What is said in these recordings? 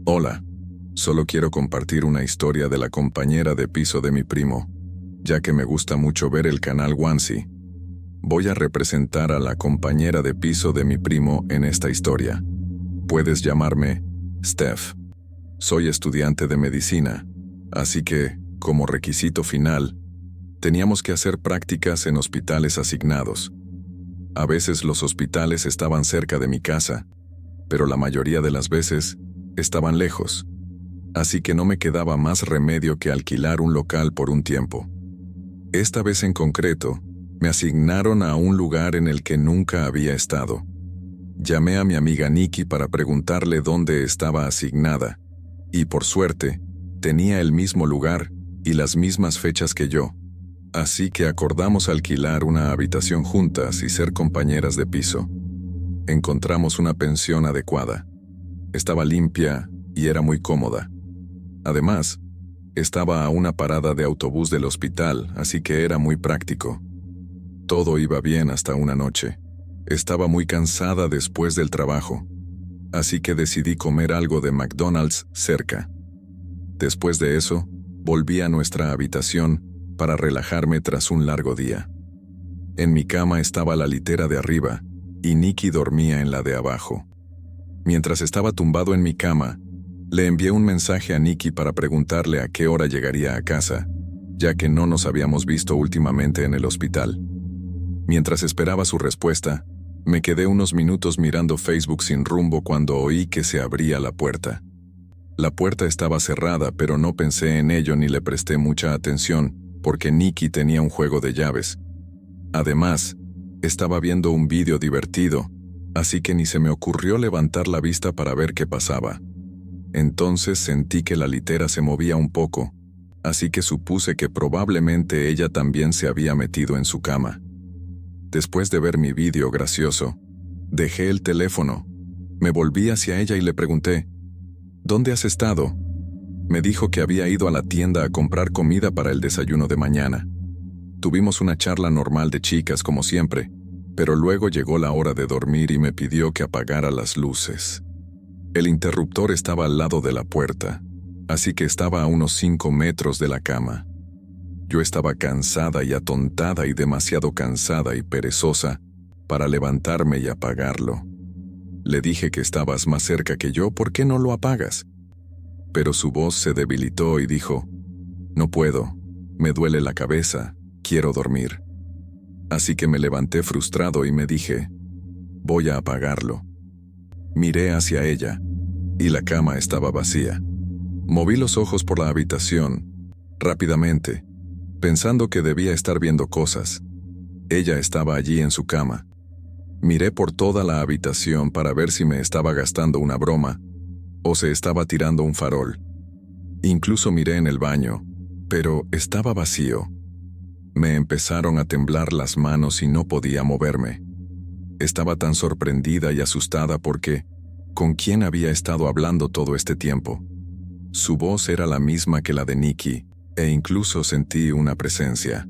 Hola, solo quiero compartir una historia de la compañera de piso de mi primo, ya que me gusta mucho ver el canal Onesie. Voy a representar a la compañera de piso de mi primo en esta historia. Puedes llamarme Steph. Soy estudiante de medicina, así que, como requisito final, teníamos que hacer prácticas en hospitales asignados. A veces los hospitales estaban cerca de mi casa, pero la mayoría de las veces estaban lejos, así que no me quedaba más remedio que alquilar un local por un tiempo. Esta vez en concreto, me asignaron a un lugar en el que nunca había estado. Llamé a mi amiga Nikki para preguntarle dónde estaba asignada, y por suerte, tenía el mismo lugar y las mismas fechas que yo. Así que acordamos alquilar una habitación juntas y ser compañeras de piso. Encontramos una pensión adecuada. Estaba limpia y era muy cómoda. Además, estaba a una parada de autobús del hospital, así que era muy práctico. Todo iba bien hasta una noche. Estaba muy cansada después del trabajo, así que decidí comer algo de McDonald's cerca. Después de eso, volví a nuestra habitación para relajarme tras un largo día. En mi cama estaba la litera de arriba y Nikki dormía en la de abajo. Mientras estaba tumbado en mi cama, le envié un mensaje a Nikki para preguntarle a qué hora llegaría a casa, ya que no nos habíamos visto últimamente en el hospital. Mientras esperaba su respuesta, me quedé unos minutos mirando Facebook sin rumbo cuando oí que se abría la puerta. La puerta estaba cerrada, pero no pensé en ello ni le presté mucha atención, porque Nikki tenía un juego de llaves. Además, estaba viendo un vídeo divertido, así que ni se me ocurrió levantar la vista para ver qué pasaba. Entonces sentí que la litera se movía un poco, así que supuse que probablemente ella también se había metido en su cama. Después de ver mi vídeo gracioso, dejé el teléfono, me volví hacia ella y le pregunté, ¿dónde has estado? Me dijo que había ido a la tienda a comprar comida para el desayuno de mañana. Tuvimos una charla normal de chicas como siempre, pero luego llegó la hora de dormir y me pidió que apagara las luces. El interruptor estaba al lado de la puerta, así que estaba a unos 5 metros de la cama. Yo estaba cansada y atontada y demasiado cansada y perezosa para levantarme y apagarlo. Le dije que estabas más cerca que yo, ¿por qué no lo apagas? Pero su voz se debilitó y dijo, no puedo, me duele la cabeza, quiero dormir. Así que me levanté frustrado y me dije, voy a apagarlo. Miré hacia ella, y la cama estaba vacía. Moví los ojos por la habitación, rápidamente, pensando que debía estar viendo cosas. Ella estaba allí en su cama. Miré por toda la habitación para ver si me estaba gastando una broma, o se estaba tirando un farol. Incluso miré en el baño, pero estaba vacío. Me empezaron a temblar las manos y no podía moverme. Estaba tan sorprendida y asustada porque, ¿con quién había estado hablando todo este tiempo? Su voz era la misma que la de Nikki, e incluso sentí una presencia.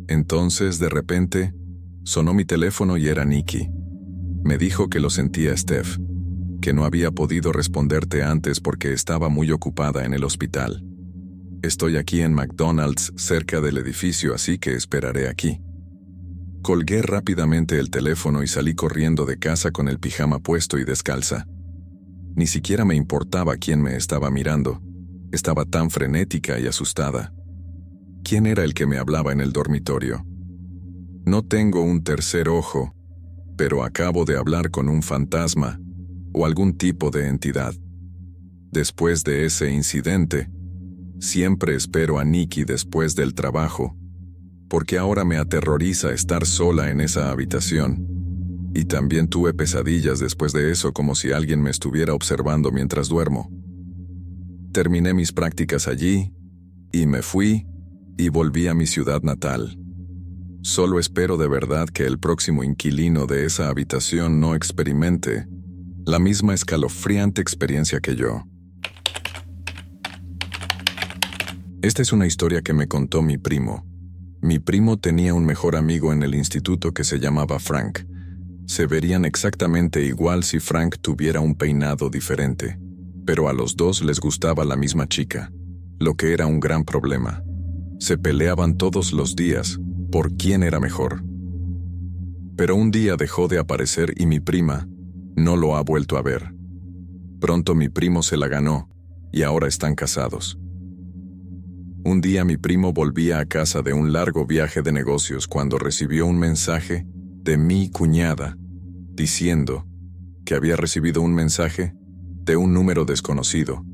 Entonces, de repente, sonó mi teléfono y era Nikki. Me dijo que lo sentía Steph, que no había podido responderte antes porque estaba muy ocupada en el hospital. Estoy aquí en McDonald's cerca del edificio, así que esperaré aquí. Colgué rápidamente el teléfono y salí corriendo de casa con el pijama puesto y descalza. Ni siquiera me importaba quién me estaba mirando. Estaba tan frenética y asustada. ¿Quién era el que me hablaba en el dormitorio? No tengo un tercer ojo, pero acabo de hablar con un fantasma o algún tipo de entidad. Después de ese incidente, siempre espero a Nikki después del trabajo, porque ahora me aterroriza estar sola en esa habitación. Y también tuve pesadillas después de eso, como si alguien me estuviera observando mientras duermo. Terminé mis prácticas allí, y me fui, y volví a mi ciudad natal. Solo espero de verdad que el próximo inquilino de esa habitación no experimente la misma escalofriante experiencia que yo. Esta es una historia que me contó mi primo. Mi primo tenía un mejor amigo en el instituto que se llamaba Frank. Se verían exactamente igual si Frank tuviera un peinado diferente. pero a los dos les gustaba la misma chica, lo que era un gran problema. Se peleaban todos los días por quién era mejor. Pero un día dejó de aparecer y mi prima no lo ha vuelto a ver. Pronto mi primo se la ganó y ahora están casados. Un día mi primo volvía a casa de un largo viaje de negocios cuando recibió un mensaje de mi cuñada diciendo que había recibido un mensaje de un número desconocido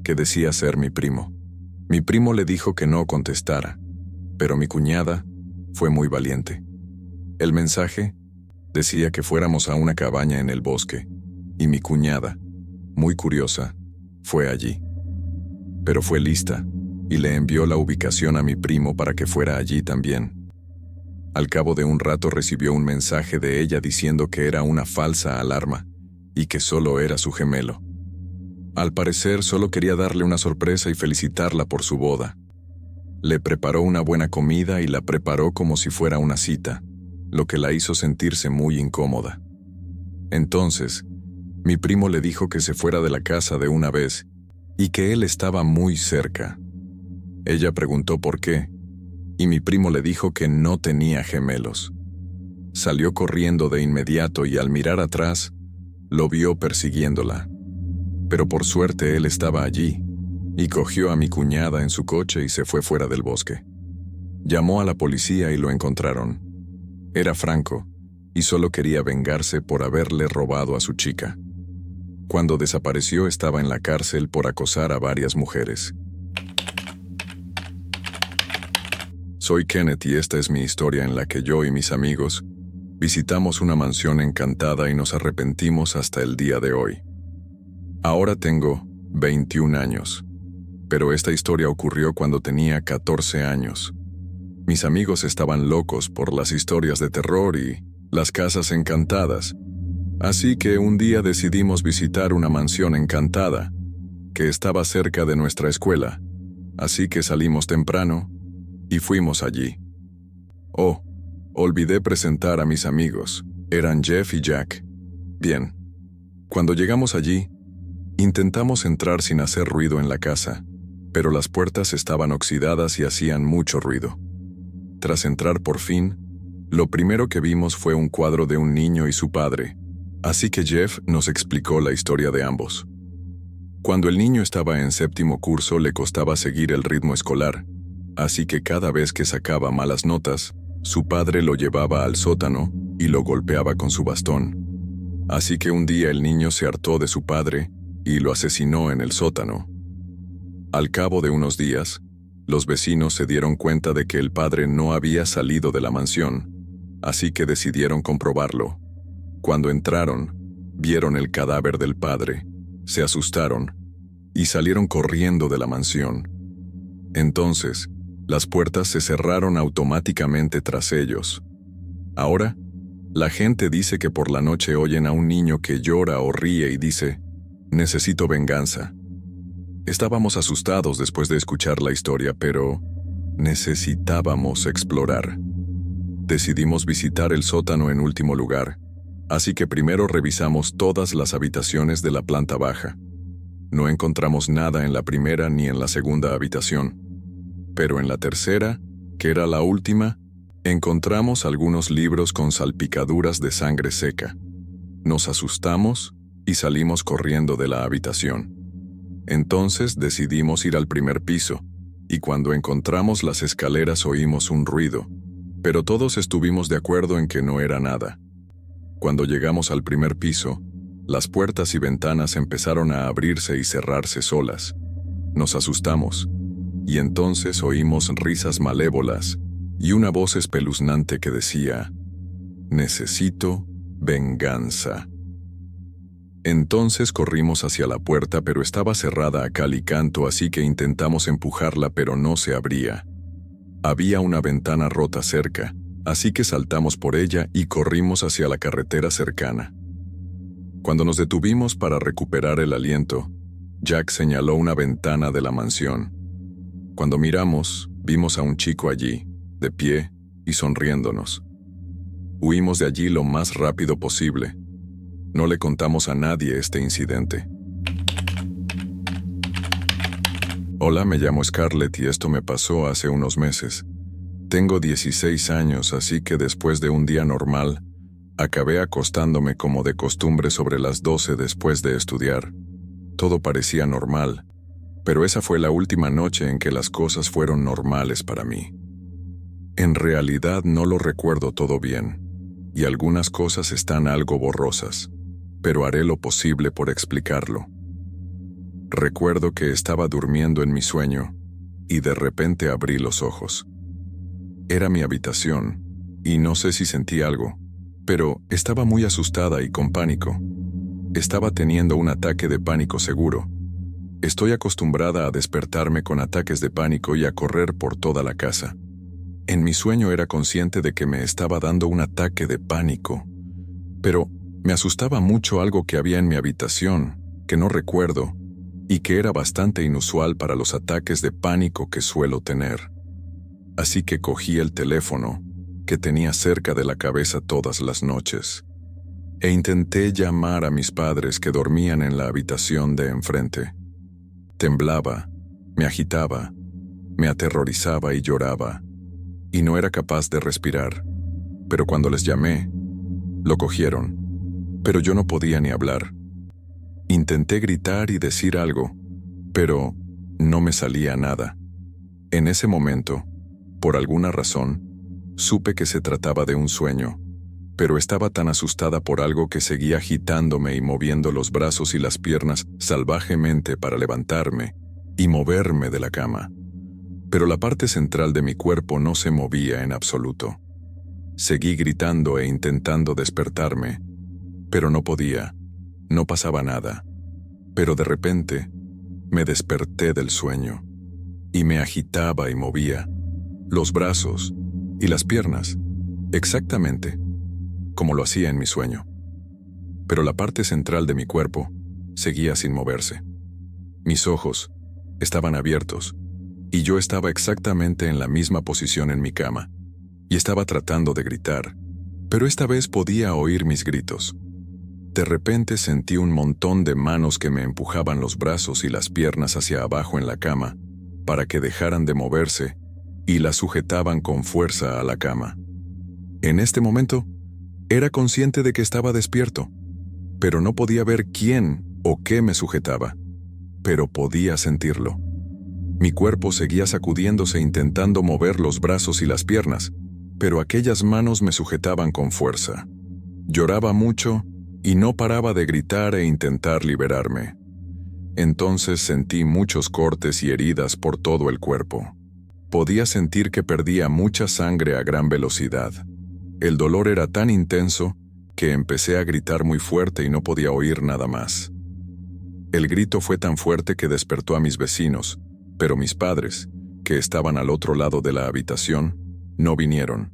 que decía ser mi primo. Mi primo le dijo que no contestara, pero mi cuñada fue muy valiente. El mensaje decía que fuéramos a una cabaña en el bosque, y mi cuñada, muy curiosa, fue allí. Pero fue lista, y le envió la ubicación a mi primo para que fuera allí también. Al cabo de un rato recibió un mensaje de ella diciendo que era una falsa alarma, y que solo era su gemelo. Al parecer solo quería darle una sorpresa y felicitarla por su boda. Le preparó una buena comida y la preparó como si fuera una cita, lo que la hizo sentirse muy incómoda. Entonces, mi primo le dijo que se fuera de la casa de una vez y que él estaba muy cerca. Ella preguntó por qué, y mi primo le dijo que no tenía gemelos. Salió corriendo de inmediato y al mirar atrás, lo vio persiguiéndola. Pero por suerte él estaba allí, y cogió a mi cuñada en su coche y se fue fuera del bosque. Llamó a la policía y lo encontraron. Era franco, y solo quería vengarse por haberle robado a su chica. Cuando desapareció estaba en la cárcel por acosar a varias mujeres. Soy Kenneth y esta es mi historia en la que yo y mis amigos visitamos una mansión encantada y nos arrepentimos hasta el día de hoy. Ahora tengo 21 años, pero esta historia ocurrió cuando tenía 14 años. Mis amigos estaban locos por las historias de terror y las casas encantadas, así que un día decidimos visitar una mansión encantada que estaba cerca de nuestra escuela, así que salimos temprano y fuimos allí. Oh, olvidé presentar a mis amigos, eran Jeff y Jack. Bien, cuando llegamos allí, intentamos entrar sin hacer ruido en la casa, pero las puertas estaban oxidadas y hacían mucho ruido. Tras entrar por fin, lo primero que vimos fue un cuadro de un niño y su padre, así que Jeff nos explicó la historia de ambos. Cuando el niño estaba en séptimo curso le costaba seguir el ritmo escolar, así que cada vez que sacaba malas notas, su padre lo llevaba al sótano y lo golpeaba con su bastón. Así que un día el niño se hartó de su padre y lo asesinó en el sótano. Al cabo de unos días, los vecinos se dieron cuenta de que el padre no había salido de la mansión, así que decidieron comprobarlo. Cuando entraron, vieron el cadáver del padre, se asustaron y salieron corriendo de la mansión. Entonces, las puertas se cerraron automáticamente tras ellos. Ahora, la gente dice que por la noche oyen a un niño que llora o ríe y dice, «Necesito venganza». Estábamos asustados después de escuchar la historia, pero necesitábamos explorar. Decidimos visitar el sótano en último lugar, así que primero revisamos todas las habitaciones de la planta baja. No encontramos nada en la primera ni en la segunda habitación, pero en la tercera, que era la última, encontramos algunos libros con salpicaduras de sangre seca. Nos asustamos y salimos corriendo de la habitación. Entonces decidimos ir al primer piso, y cuando encontramos las escaleras oímos un ruido, pero todos estuvimos de acuerdo en que no era nada. Cuando llegamos al primer piso, las puertas y ventanas empezaron a abrirse y cerrarse solas. Nos asustamos, y entonces oímos risas malévolas y una voz espeluznante que decía, «Necesito venganza». Entonces corrimos hacia la puerta, pero estaba cerrada a cal y canto, así que intentamos empujarla, pero no se abría. Había una ventana rota cerca, así que saltamos por ella y corrimos hacia la carretera cercana. Cuando nos detuvimos para recuperar el aliento, Jack señaló una ventana de la mansión. Cuando miramos, vimos a un chico allí, de pie y sonriéndonos. Huimos de allí lo más rápido posible. No le contamos a nadie este incidente. Hola, me llamo Scarlett y esto me pasó hace unos meses. Tengo 16 años, así que después de un día normal, acabé acostándome como de costumbre sobre las 12 después de estudiar. Todo parecía normal, pero esa fue la última noche en que las cosas fueron normales para mí. En realidad no lo recuerdo todo bien, y algunas cosas están algo borrosas, pero haré lo posible por explicarlo. Recuerdo que estaba durmiendo en mi sueño, y de repente abrí los ojos. Era mi habitación, y no sé si sentí algo, pero estaba muy asustada y con pánico. Estaba teniendo un ataque de pánico seguro. Estoy acostumbrada a despertarme con ataques de pánico y a correr por toda la casa. En mi sueño era consciente de que me estaba dando un ataque de pánico, pero me asustaba mucho algo que había en mi habitación, que no recuerdo, y que era bastante inusual para los ataques de pánico que suelo tener. Así que cogí el teléfono, que tenía cerca de la cabeza todas las noches, e intenté llamar a mis padres que dormían en la habitación de enfrente. Temblaba, me agitaba, me aterrorizaba y lloraba, y no era capaz de respirar. Pero cuando les llamé, lo cogieron, pero yo no podía ni hablar. Intenté gritar y decir algo, pero no me salía nada. En ese momento, por alguna razón, supe que se trataba de un sueño, pero estaba tan asustada por algo que seguía agitándome y moviendo los brazos y las piernas salvajemente para levantarme y moverme de la cama. Pero la parte central de mi cuerpo no se movía en absoluto. Seguí gritando e intentando despertarme, pero no podía, no pasaba nada. Pero de repente, me desperté del sueño, y me agitaba y movía, los brazos y las piernas, exactamente como lo hacía en mi sueño. Pero la parte central de mi cuerpo seguía sin moverse. Mis ojos estaban abiertos, y yo estaba exactamente en la misma posición en mi cama, y estaba tratando de gritar, pero esta vez podía oír mis gritos. De repente sentí un montón de manos que me empujaban los brazos y las piernas hacia abajo en la cama, para que dejaran de moverse, y la sujetaban con fuerza a la cama. En este momento, era consciente de que estaba despierto, pero no podía ver quién o qué me sujetaba, pero podía sentirlo. Mi cuerpo seguía sacudiéndose intentando mover los brazos y las piernas, pero aquellas manos me sujetaban con fuerza. Lloraba mucho y no paraba de gritar e intentar liberarme. Entonces sentí muchos cortes y heridas por todo el cuerpo. Podía sentir que perdía mucha sangre a gran velocidad. El dolor era tan intenso que empecé a gritar muy fuerte y no podía oír nada más. El grito fue tan fuerte que despertó a mis vecinos, pero mis padres, que estaban al otro lado de la habitación, no vinieron.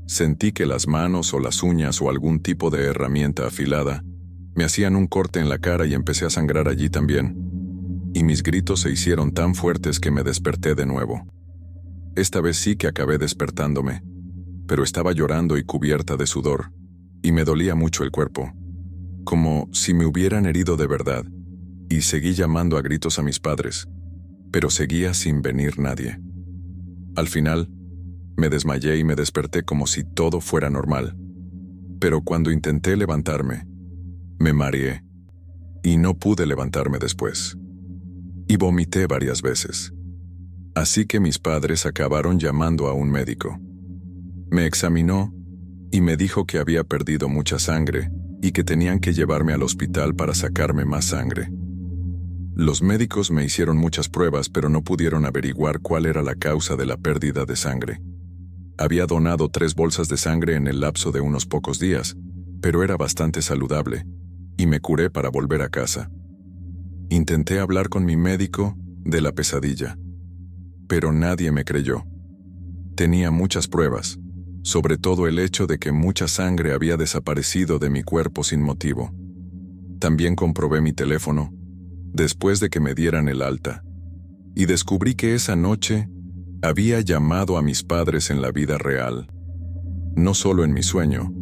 Sentí que las manos o las uñas o algún tipo de herramienta afilada me hacían un corte en la cara y empecé a sangrar allí también. Y mis gritos se hicieron tan fuertes que me desperté de nuevo. Esta vez sí que acabé despertándome, pero estaba llorando y cubierta de sudor, y me dolía mucho el cuerpo, como si me hubieran herido de verdad, y seguí llamando a gritos a mis padres, pero seguía sin venir nadie. Al final, me desmayé y me desperté como si todo fuera normal, pero cuando intenté levantarme, me mareé, y no pude levantarme después. Y vomité varias veces. Así que mis padres acabaron llamando a un médico. Me examinó y me dijo que había perdido mucha sangre y que tenían que llevarme al hospital para sacarme más sangre. Los médicos me hicieron muchas pruebas, pero no pudieron averiguar cuál era la causa de la pérdida de sangre. Había donado 3 bolsas de sangre en el lapso de unos pocos días, pero era bastante saludable, y me curé para volver a casa. Intenté hablar con mi médico de la pesadilla, pero nadie me creyó. Tenía muchas pruebas, sobre todo el hecho de que mucha sangre había desaparecido de mi cuerpo sin motivo. También comprobé mi teléfono, después de que me dieran el alta, y descubrí que esa noche había llamado a mis padres en la vida real, no solo en mi sueño,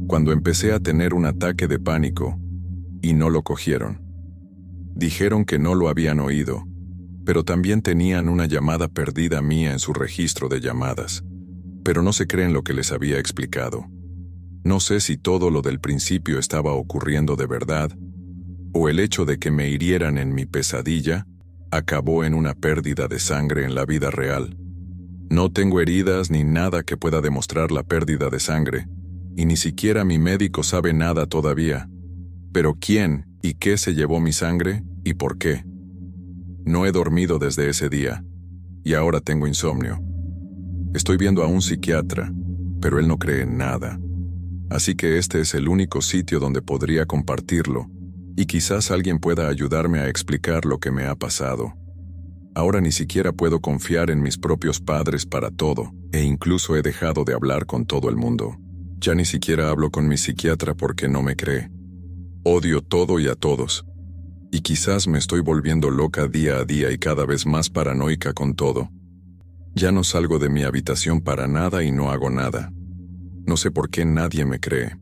cuando empecé a tener un ataque de pánico, y no lo cogieron. Dijeron que no lo habían oído, pero también tenían una llamada perdida mía en su registro de llamadas. Pero no se creen lo que les había explicado. No sé si todo lo del principio estaba ocurriendo de verdad, o el hecho de que me hirieran en mi pesadilla acabó en una pérdida de sangre en la vida real. No tengo heridas ni nada que pueda demostrar la pérdida de sangre, y ni siquiera mi médico sabe nada todavía. Pero ¿quién y qué se llevó mi sangre y por qué? No he dormido desde ese día, y ahora tengo insomnio. Estoy viendo a un psiquiatra, pero él no cree en nada. Así que este es el único sitio donde podría compartirlo, y quizás alguien pueda ayudarme a explicar lo que me ha pasado. Ahora ni siquiera puedo confiar en mis propios padres para todo, e incluso he dejado de hablar con todo el mundo. Ya ni siquiera hablo con mi psiquiatra porque no me cree. Odio todo y a todos. Y quizás me estoy volviendo loca día a día y cada vez más paranoica con todo. Ya no salgo de mi habitación para nada y no hago nada. No sé por qué nadie me cree.